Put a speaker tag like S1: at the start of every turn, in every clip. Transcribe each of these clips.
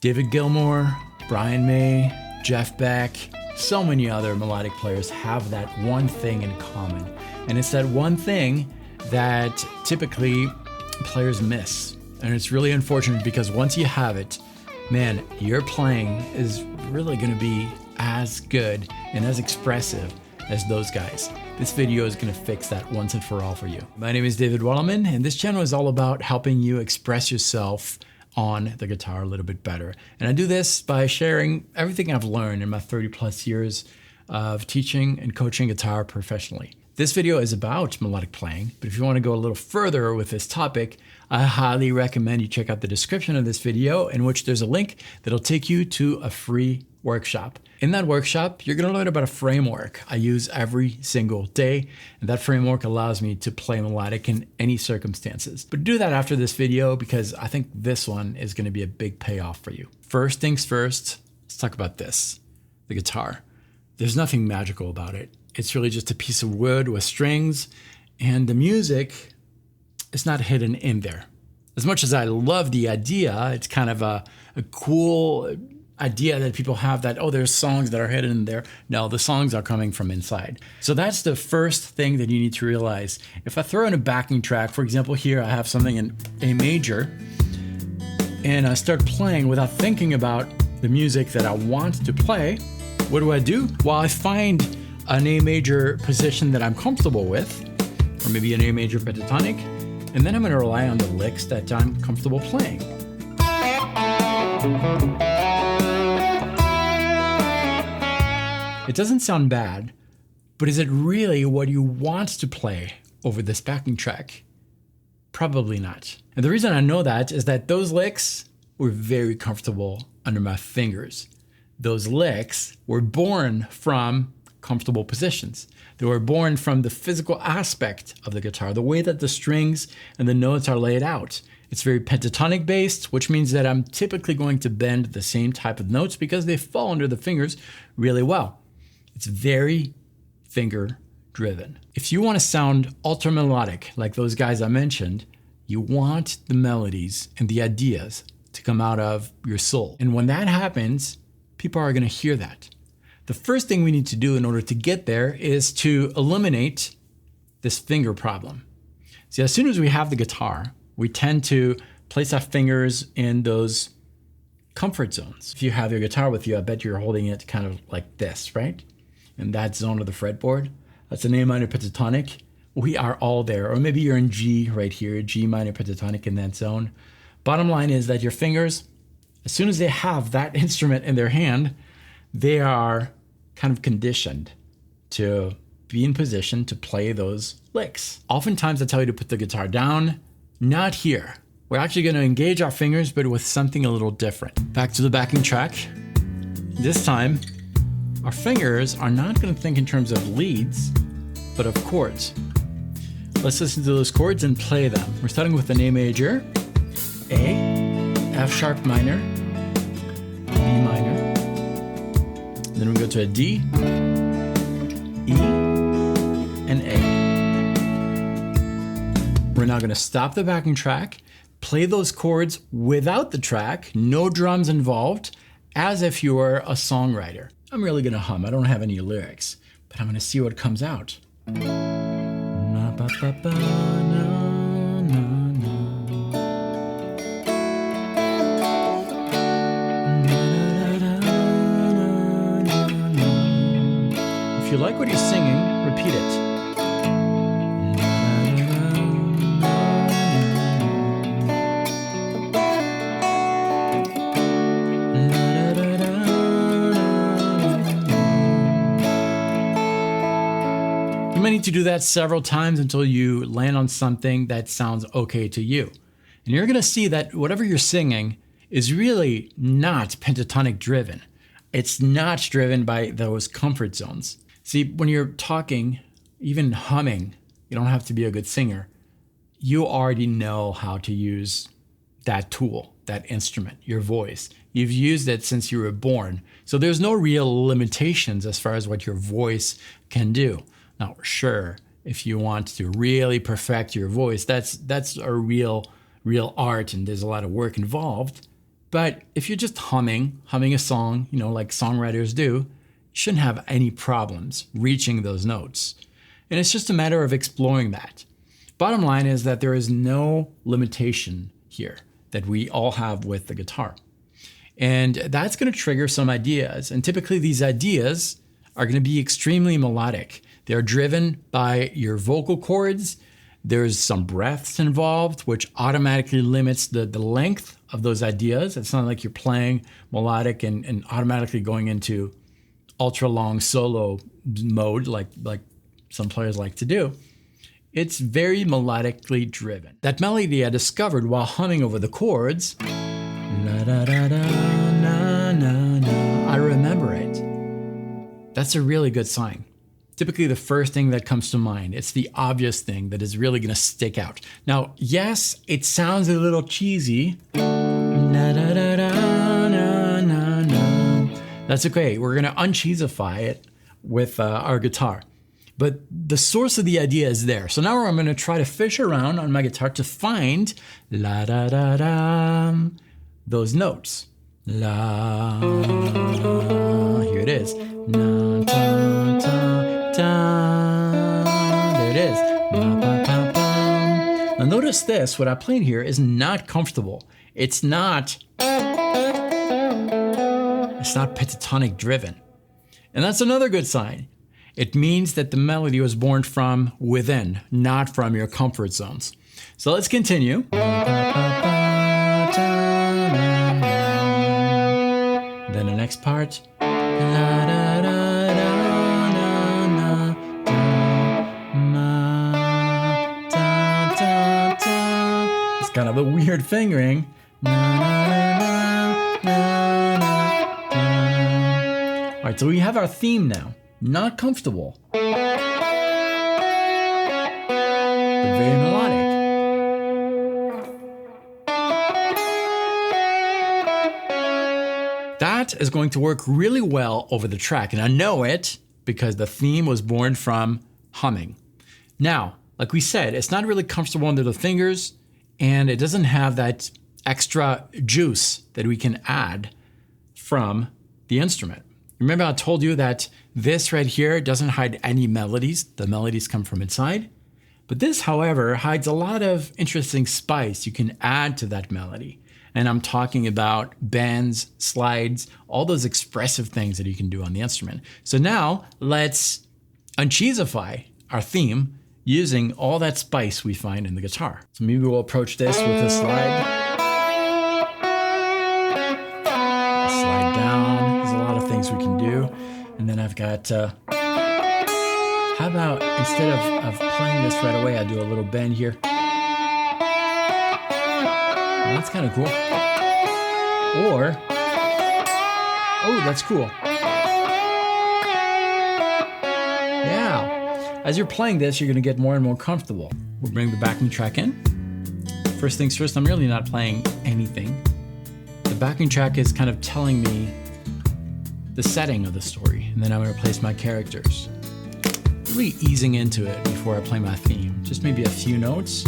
S1: David Gilmour, Brian May, Jeff Beck, so many other melodic players have that one thing in common. And it's that one thing that typically players miss. And it's really unfortunate because once you have it, man, your playing is really going to be as good and as expressive as those guys. This video is going to fix that once and for all for you. My name is David Wallimann, and this channel is all about helping you express yourself on the guitar a little bit better. And I do this by sharing everything I've learned in my 30 plus years of teaching and coaching guitar professionally. This video is about melodic playing, but if you want to go a little further with this topic, I highly recommend you check out the description of this video, in which there's a link that'll take you to a free workshop. In that workshop, you're going to learn about a framework I use every single day, and that framework allows me to play melodic in any circumstances. But do that after this video because I think this one is going to be a big payoff for you. First things first, let's talk about this, the guitar. There's nothing magical about it. It's really just a piece of wood with strings, and the music is not hidden in there. As much as I love the idea, it's kind of a cool idea that people have that, oh, there's songs that are hidden in there. No, the songs are coming from inside. So that's the first thing that you need to realize. If I throw in a backing track, for example, here I have something in A major, and I start playing without thinking about the music that I want to play, what do? Well, I find an A major position that I'm comfortable with, or maybe an A major pentatonic, and then I'm going to rely on the licks that I'm comfortable playing. It doesn't sound bad, but is it really what you want to play over this backing track? Probably not. And the reason I know that is that those licks were very comfortable under my fingers. Those licks were born from comfortable positions. They were born from the physical aspect of the guitar, the way that the strings and the notes are laid out. It's very pentatonic based, which means that I'm typically going to bend the same type of notes because they fall under the fingers really well. It's very finger driven. If you want to sound ultra melodic like those guys I mentioned, you want the melodies and the ideas to come out of your soul. And when that happens, people are going to hear that. The first thing we need to do in order to get there is to eliminate this finger problem. See, as soon as we have the guitar, we tend to place our fingers in those comfort zones. If you have your guitar with you, I bet you're holding it kind of like this, right? In that zone of the fretboard. That's an A minor pentatonic. We are all there. Or maybe you're in G right here, G minor pentatonic in that zone. Bottom line is that your fingers, as soon as they have that instrument in their hand, they are kind of conditioned to be in position to play those licks. Oftentimes I tell you to put the guitar down, not here. We're actually going to engage our fingers, but with something a little different. Back to the backing track. This time, our fingers are not going to think in terms of leads, but of chords. Let's listen to those chords and play them. We're starting with an A major, A, F sharp minor, B minor. Then we go to a D, E, and A. We're now going to stop the backing track, play those chords without the track, no drums involved, as if you were a songwriter. I'm really going to hum. I don't have any lyrics, but I'm going to see what comes out. If you like what you're singing, repeat it. You might need to do that several times until you land on something that sounds okay to you. And you're going to see that whatever you're singing is really not pentatonic driven. It's not driven by those comfort zones. See, when you're talking, even humming, you don't have to be a good singer. You already know how to use that tool, that instrument, your voice. You've used it since you were born. So there's no real limitations as far as what your voice can do. Now, sure, if you want to really perfect your voice, that's a real art, and there's a lot of work involved. But if you're just humming a song, like songwriters do, you shouldn't have any problems reaching those notes. And it's just a matter of exploring that. Bottom line is that there is no limitation here that we all have with the guitar. And that's going to trigger some ideas. And typically these ideas are going to be extremely melodic. They're driven by your vocal cords. There's some breaths involved, which automatically limits the length of those ideas. It's not like you're playing melodic and automatically going into ultra long solo mode like some players like to do. It's very melodically driven. That melody I discovered while humming over the chords, la da da da na na na, I remember it. That's a really good sign. Typically the first thing that comes to mind, it's the obvious thing that is really gonna stick out. Now, yes, it sounds a little cheesy. Na da da da na na na. That's okay, we're gonna uncheesify it with our guitar. But the source of the idea is there. So now I'm gonna try to fish around on my guitar to find la da da da, those notes. La, here it is. Na, ta, ta, ta. There it is. Na, pa, pa, pa. Now notice this, what I'm playing here is not comfortable. It's not pentatonic driven. And that's another good sign. It means that the melody was born from within, not from your comfort zones. So let's continue. Then the next part. It's kind of a weird fingering. All right, so we have our theme now. Not comfortable, but very melodic. That is going to work really well over the track, and I know it because the theme was born from humming. Now, like we said, it's not really comfortable under the fingers, and it doesn't have that extra juice that we can add from the instrument. Remember I told you that this right here doesn't hide any melodies. The melodies come from inside. But this, however, hides a lot of interesting spice you can add to that melody. And I'm talking about bends, slides, all those expressive things that you can do on the instrument. So now let's uncheesify our theme using all that spice we find in the guitar. So maybe we'll approach this with a slide. Slide down. There's a lot of things we can do. And then I've got, how about instead of playing this right away, I do a little bend here. Well, that's kind of cool. Or, oh, that's cool. Yeah. As you're playing this, you're going to get more and more comfortable. We'll bring the backing track in. First things first, I'm really not playing anything. The backing track is kind of telling me the setting of the story, and then I'm going to place my characters. Really easing into it before I play my theme. Just maybe a few notes,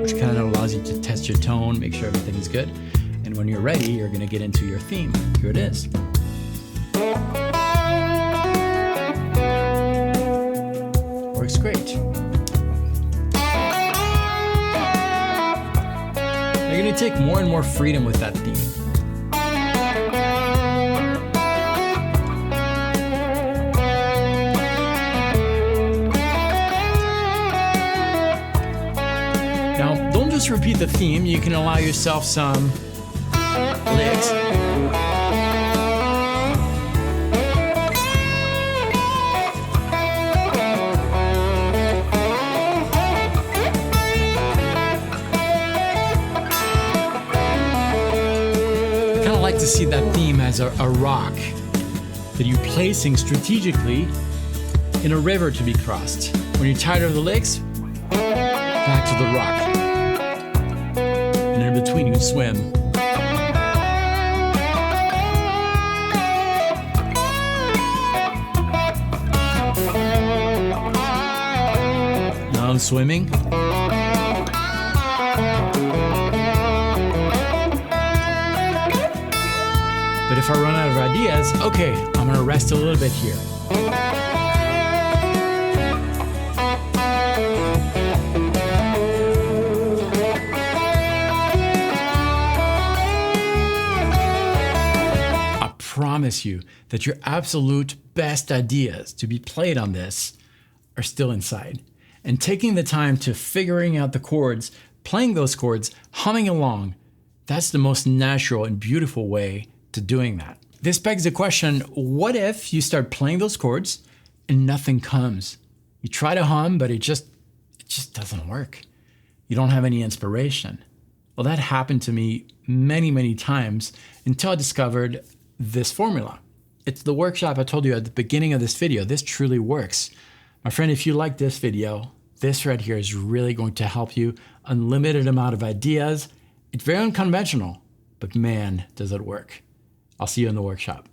S1: which kind of allows you to test your tone, make sure everything is good. And when you're ready, you're going to get into your theme. Here it is. Works great. You're going to take more and more freedom with that theme. Now, don't just repeat the theme, you can allow yourself some licks. I kind of like to see that theme as a rock that you're placing strategically in a river to be crossed. When you're tired of the licks, back to the rock. And in between you can swim. Now I'm swimming. But if I run out of ideas, okay, I'm gonna rest a little bit here. I promise you that your absolute best ideas to be played on this are still inside. And taking the time to figuring out the chords, playing those chords, humming along, that's the most natural and beautiful way to doing that. This begs the question, what if you start playing those chords and nothing comes? You try to hum, but it just doesn't work. You don't have any inspiration. Well, that happened to me many, many times until I discovered this formula. It's the workshop I told you at the beginning of this video. This truly works. My friend, if you like this video, this right here is really going to help you. Unlimited amount of ideas. It's very unconventional, but man, does it work. I'll see you in the workshop.